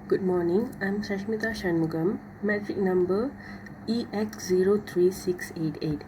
Good morning, I'm Shashmita Shanmugam, metric number EX03688.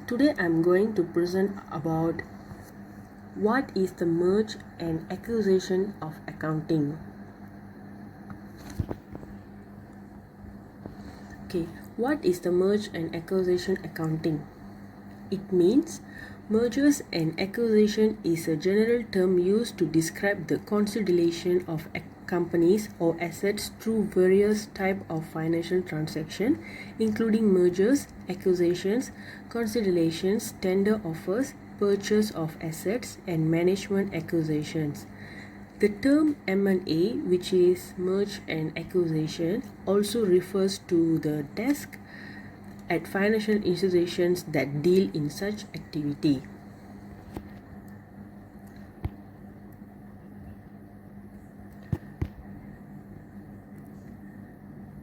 Today I'm going to present about what is the merge and acquisition of accounting. Okay, what is the merge and acquisition accounting? It means mergers and acquisition is a general term used to describe the consolidation of companies or assets through various types of financial transactions, including mergers, acquisitions, consolidations, tender offers, purchase of assets, and management acquisitions. The term M&A, which is merge and acquisition, also refers to the desk at financial institutions that deal in such activity.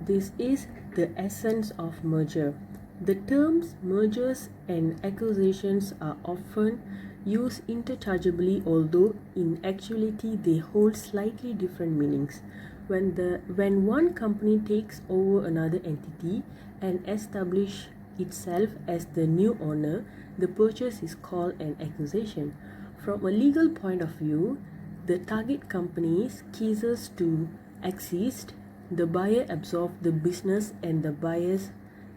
This is the essence of merger. The terms mergers and acquisitions are often used interchangeably, although in actuality they hold slightly different meanings. When one company takes over another entity and establishes itself as the new owner, the purchase is called an acquisition. From a legal point of view, the target company ceases to exist, the buyer absorbs the business, and the buyer's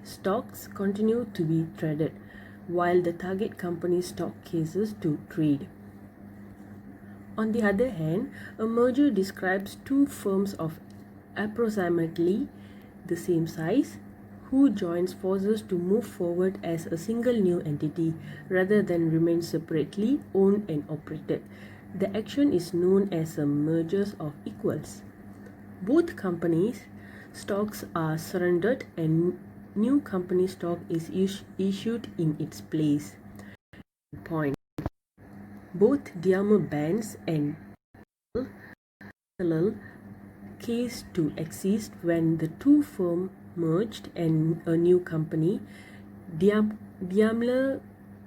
stocks continue to be traded, while the target company's stock ceases to trade. On the other hand, a merger describes two firms of approximately the same size who joins forces to move forward as a single new entity rather than remain separately owned and operated. The action is known as a merger of equals. Both companies' stocks are surrendered and new company stock is issued in its place. Point. Both Diamer bands and parallel case to exist when the two firms merged and a new company, Daimler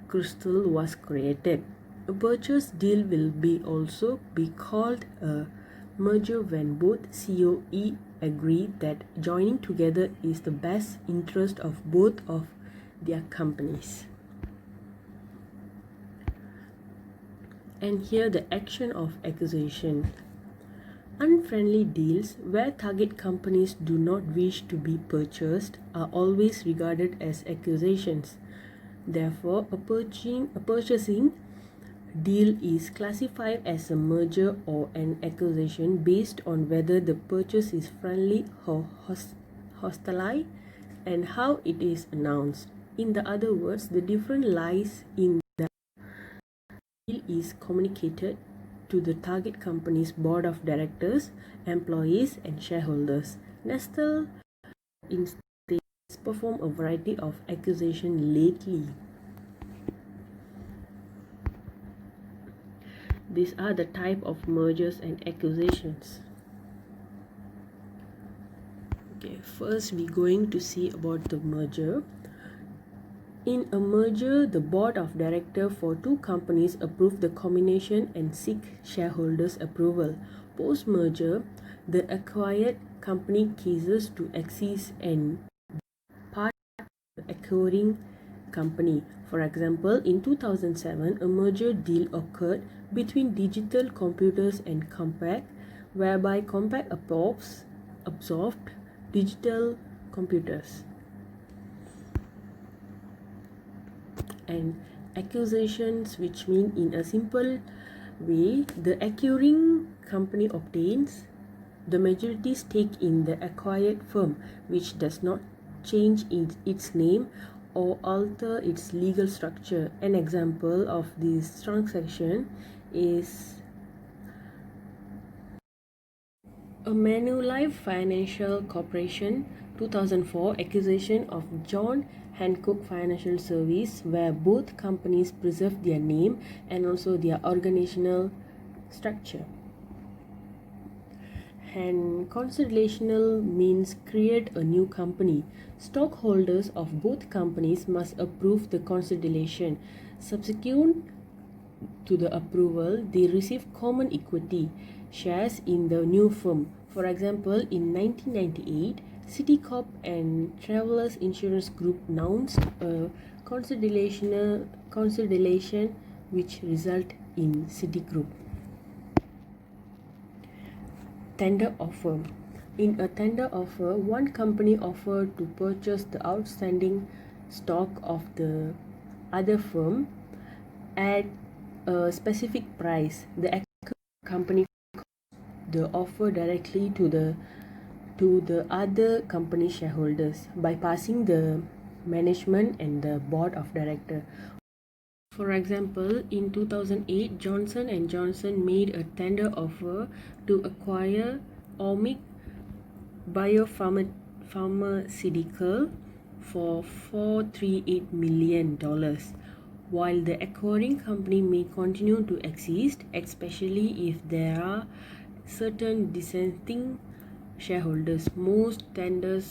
Crystal, was created. A purchase deal will also be called a merger when both COE agree that joining together is the best interest of both of their companies. And here the action of acquisition. Unfriendly deals where target companies do not wish to be purchased are always regarded as acquisitions. Therefore, a purchasing deal is classified as a merger or an acquisition based on whether the purchase is friendly or hostile and how it is announced. In other words, the difference lies in the deal is communicated to the target company's board of directors, employees, and shareholders. Nestle instead performed a variety of acquisitions lately. These are the type of mergers and acquisitions. Okay, first we're going to see about the merger. In a merger, the board of directors for two companies approve the combination and seek shareholders' approval. Post-merger, the acquired company ceases to exist and part of the acquiring company. For example, in 2007, a merger deal occurred between Digital Computers and Compaq, whereby Compaq absorbed Digital Computers. And acquisitions, which mean in a simple way, the acquiring company obtains the majority stake in the acquired firm, which does not change its name or alter its legal structure. An example of this transaction is a Manulife Financial Corporation 2004 acquisition of John Hancock Financial Service, where both companies preserve their name and also their organizational structure. And consolidational means create a new company. Stockholders of both companies must approve the consolidation. Subsequent to the approval, they receive common equity shares in the new firm. For example, in 1998, Citicorp and Travelers Insurance Group announced a consolidation which resulted in Citigroup. Tender offer. In a tender offer, one company offered to purchase the outstanding stock of the other firm at a specific price. The company the offer directly to the other company shareholders, bypassing the management and the board of directors. For example, in 2008, Johnson & Johnson made a tender offer to acquire Omic Biopharmaceutical for $438 million. While the acquiring company may continue to exist, especially if there are certain dissenting shareholders, most tender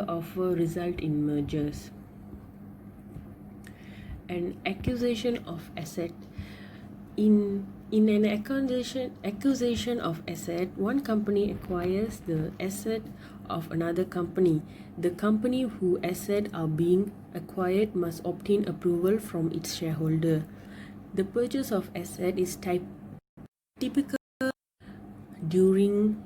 offer result in mergers. An acquisition of asset. In an acquisition of asset, one company acquires the asset of another company. The company whose assets are being acquired must obtain approval from its shareholder. The purchase of asset is typical during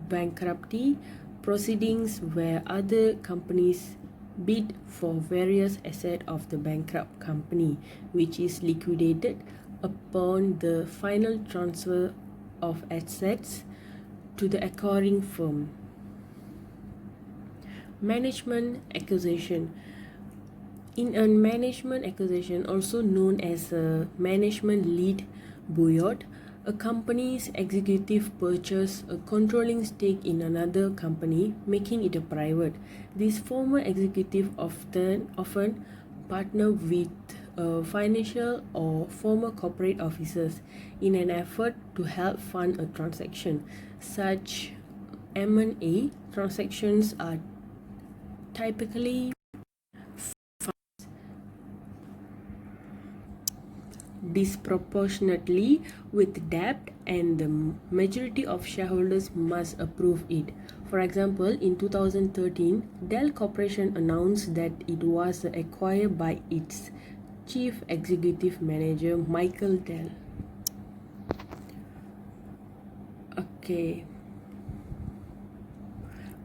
bankruptcy proceedings where other companies bid for various assets of the bankrupt company, which is liquidated upon the final transfer of assets to the acquiring firm. Management acquisition. In a management acquisition, also known as a management lead buyout, a company's executive purchase a controlling stake in another company, making it a private. This former executive often partner with financial or former corporate officers in an effort to help fund a transaction. Such M&A transactions are typically disproportionately with debt, and the majority of shareholders must approve it. For example, in 2013, Dell Corporation announced that it was acquired by its Chief Executive Manager Michael Dell.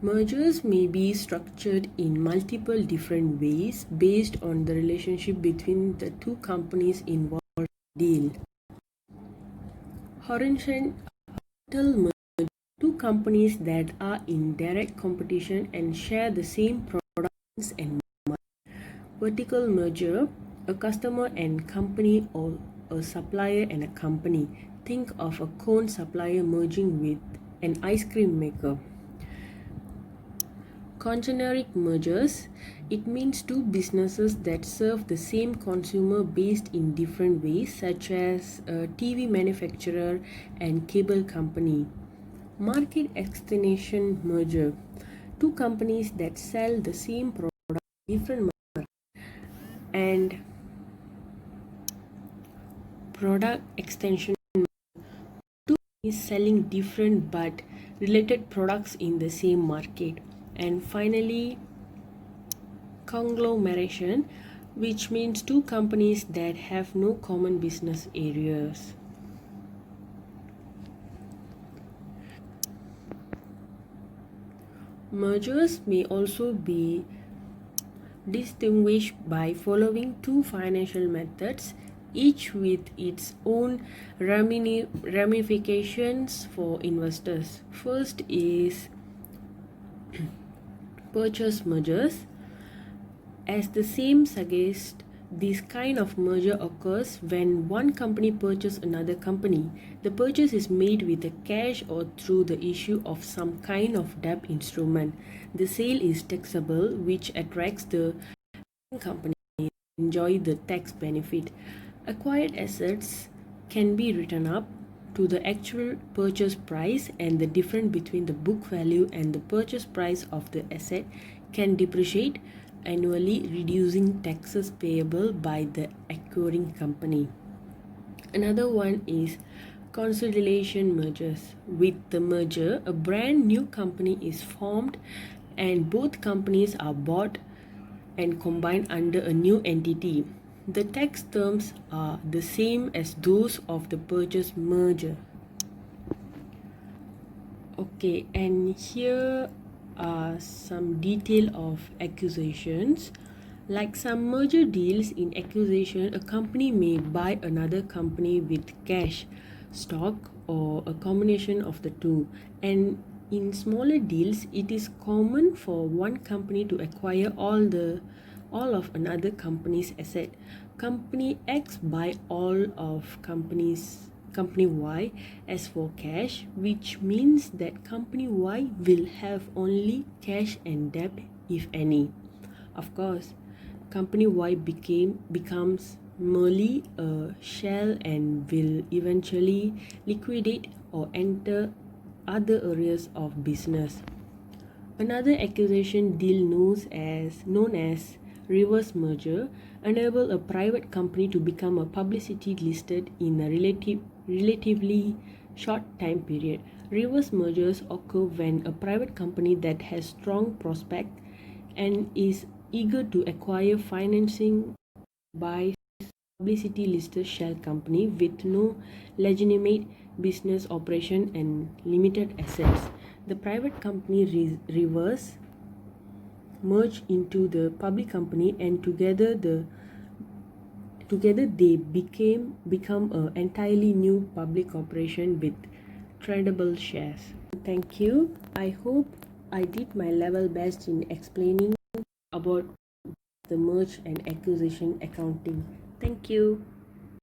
Mergers may be structured in multiple different ways based on the relationship between the two companies involved in the deal. Horizontal merger, two companies that are in direct competition and share the same products and market. Vertical merger, a customer and company, or a supplier and a company. Think of a cone supplier merging with an ice cream maker. Congeneric mergers, it means two businesses that serve the same consumer based in different ways, such as a TV manufacturer and cable company. Market extension merger, two companies that sell the same product in different markets. And product extension merger, two companies selling different but related products in the same market. And finally, conglomeration, which means two companies that have no common business areas. Mergers may also be distinguished by following two financial methods, each with its own ramifications for investors. First is purchase mergers. As the name suggests, this kind of merger occurs when one company purchases another company. The purchase is made with the cash or through the issue of some kind of debt instrument. The sale is taxable, which attracts the company to enjoy the tax benefit. Acquired assets can be written up to the actual purchase price, and the difference between the book value and the purchase price of the asset can depreciate annually, reducing taxes payable by the acquiring company. Another one is Consolidation mergers. With the merger, a brand new company is formed and both companies are bought and combined under a new entity. The tax terms are the same as those of the purchase merger. Okay, and here are some detail of acquisitions. Like some merger deals in acquisition, a company may buy another company with cash, stock, or a combination of the two. And in smaller deals, it is common for one company to acquire all of another company's asset. Company X buy all of company Y as for cash, which means that company Y will have only cash and debt, if any. Of course, company Y becomes merely a shell and will eventually liquidate or enter other areas of business. Another acquisition deal known as reverse merger enable a private company to become a publicity listed in a relatively short time period. Reverse mergers occur when a private company that has strong prospect and is eager to acquire financing by publicity listed shell company with no legitimate business operation and limited assets. The private company reverse merge into the public company and together they become an entirely new public corporation with tradable shares. Thank you. I hope I did my level best in explaining about the merge and acquisition accounting. Thank you.